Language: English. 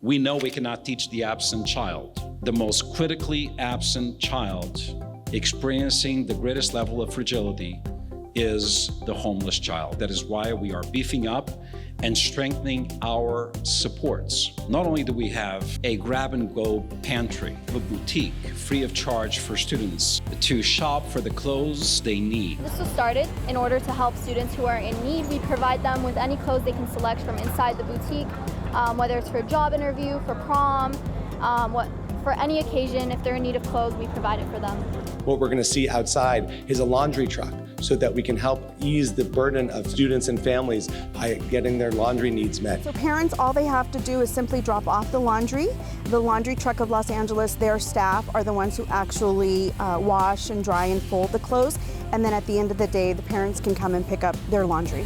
We know we cannot teach the absent child. The most critically absent child experiencing the greatest level of fragility is the homeless child. That is why we are beefing up and strengthening our supports. Not only do we have a grab-and-go pantry, a boutique free of charge for students to shop for the clothes they need. This was started in order to help students who are in need. We provide them with any clothes they can select from inside the boutique, whether it's for a job interview, for prom, for any occasion. If they're in need of clothes, we provide it for them. What we're going to see outside is a laundry truck so that we can help ease the burden of students and families by getting their laundry needs met. So parents, all they have to do is simply drop off the laundry. The laundry truck of Los Angeles, their staff are the ones who actually wash and dry and fold the clothes. And then at the end of the day, the parents can come and pick up their laundry.